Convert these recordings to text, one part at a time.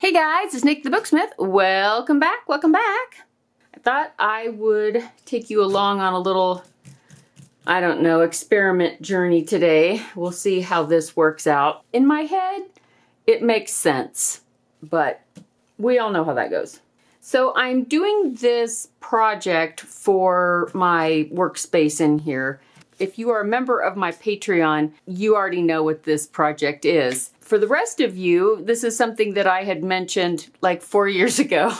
Hey guys, it's Nik the Booksmith. Welcome back, welcome back. I thought I would take you along on a little, I don't know, experiment journey today. We'll see how this works out. In my head, it makes sense, but we all know how that goes. So I'm doing this project for my workspace in here. If you are a member of my Patreon, you already know what this project is. For the rest of you, this is something that I had mentioned like 4 years ago.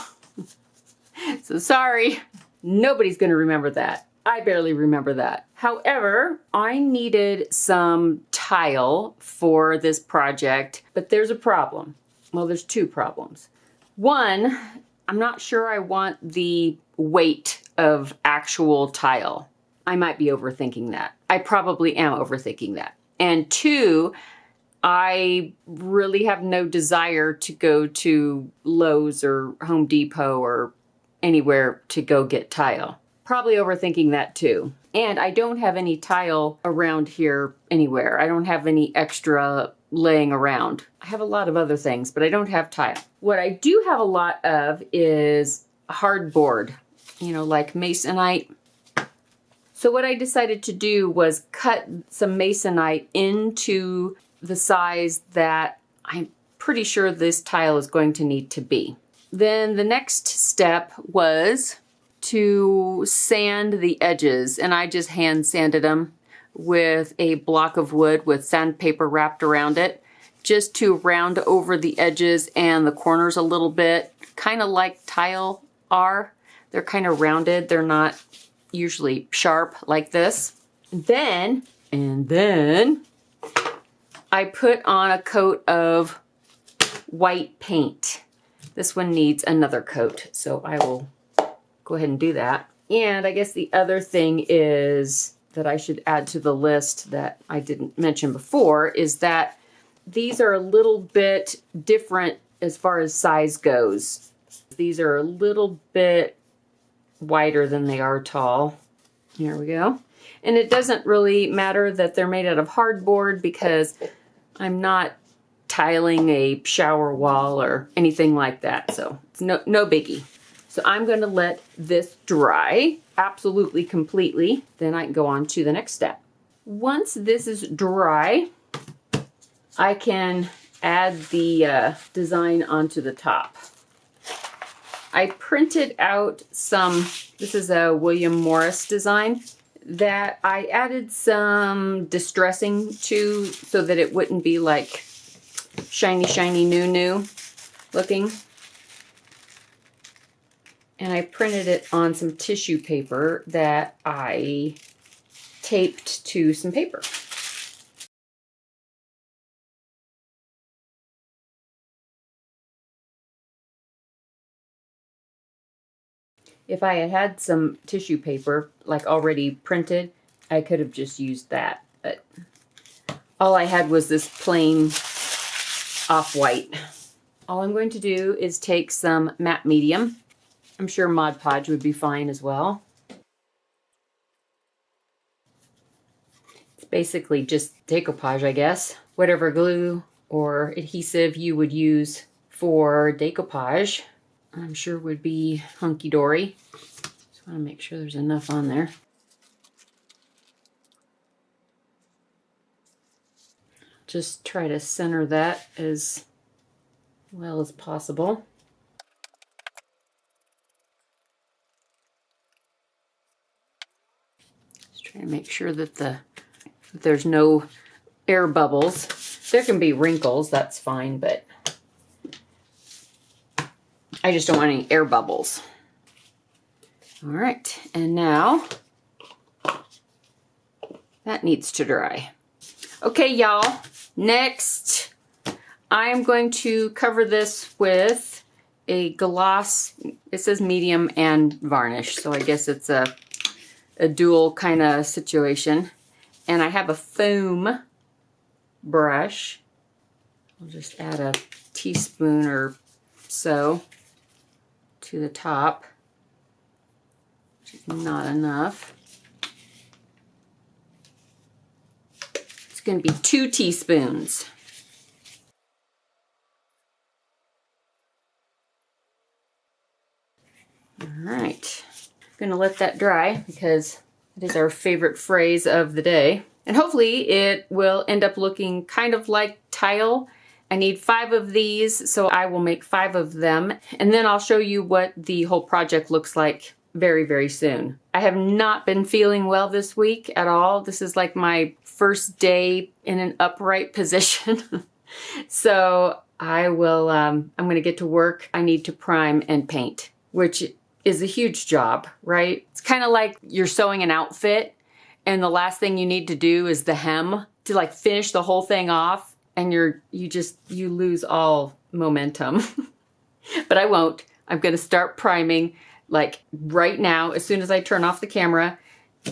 So sorry, nobody's gonna remember that. I barely remember that. However, I needed some tile for this project, but there's a problem. Well, there's two problems. One, I'm not sure I want the weight of actual tile. I might be overthinking that. I probably am overthinking that. And two, I really have no desire to go to Lowe's or Home Depot or anywhere to go get tile. Probably overthinking that too. And I don't have any tile around here anywhere. I don't have any extra laying around. I have a lot of other things, but I don't have tile. What I do have a lot of is hardboard, you know, like masonite. So what I decided to do was cut some masonite into the size that I'm pretty sure this tile is going to need to be. Then the next step was to sand the edges, and I just hand sanded them with a block of wood with sandpaper wrapped around it, just to round over the edges and the corners a little bit, kind of like tile are. They're kind of rounded, they're not usually sharp like this. And then I put on a coat of white paint. This one needs another coat, so I will go ahead and do that. And I guess the other thing is that I should add to the list that I didn't mention before is that these are a little bit different as far as size goes. These are a little bit wider than they are tall. Here we go. And it doesn't really matter that they're made out of hardboard because I'm not tiling a shower wall or anything like that. So it's no biggie. So I'm going to let this dry absolutely completely. Then I can go on to the next step. Once this is dry, I can add the design onto the top. I printed out some, this is a William Morris design that I added some distressing to so that it wouldn't be like shiny, shiny, new looking. And I printed it on some tissue paper that I taped to some paper. If I had had some tissue paper, like already printed, I could have just used that. But all I had was this plain off-white. All I'm going to do is take some matte medium. I'm sure Mod Podge would be fine as well. It's basically just decoupage, I guess. Whatever glue or adhesive you would use for decoupage, I'm sure would be hunky-dory. Just want to make sure there's enough on there. Just try to center that as well as possible. Just trying to make sure that there's no air bubbles. There can be wrinkles, that's fine, but I just don't want any air bubbles. All right, and now that needs to dry. Okay, y'all, next I'm going to cover this with a gloss. It says medium and varnish, so I guess it's a dual kind of situation. And I have a foam brush. I'll just add a teaspoon or so to the top, which is not enough. It's going to be 2 teaspoons. All right. I'm gonna let that dry because it is our favorite phrase of the day. And hopefully it will end up looking kind of like tile. I need 5 of these, so I will make 5 of them. And then I'll show you what the whole project looks like very, very soon. I have not been feeling well this week at all. This is like my first day in an upright position. So I will, I'm gonna get to work. I need to prime and paint, which is a huge job, right? It's kind of like you're sewing an outfit and the last thing you need to do is the hem to like finish the whole thing off, and you lose all momentum. But I won't. I'm gonna start priming like right now as soon as I turn off the camera.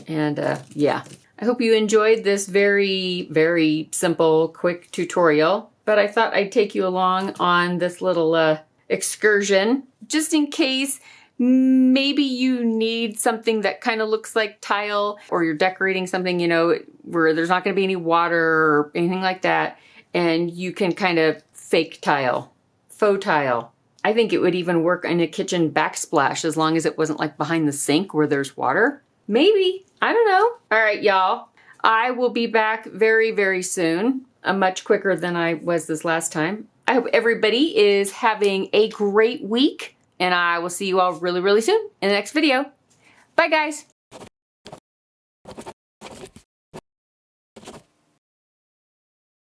And yeah, I hope you enjoyed this very, very simple, quick tutorial. But I thought I'd take you along on this little excursion just in case maybe you need something that kind of looks like tile, or you're decorating something, you know, where there's not going to be any water or anything like that, and you can kind of fake tile, faux tile. I think it would even work in a kitchen backsplash as long as it wasn't like behind the sink where there's water. Maybe. I don't know. All right, y'all. I will be back very, very soon. Much quicker than I was this last time. I hope everybody is having a great week, and I will see you all really, really soon in the next video. Bye, guys.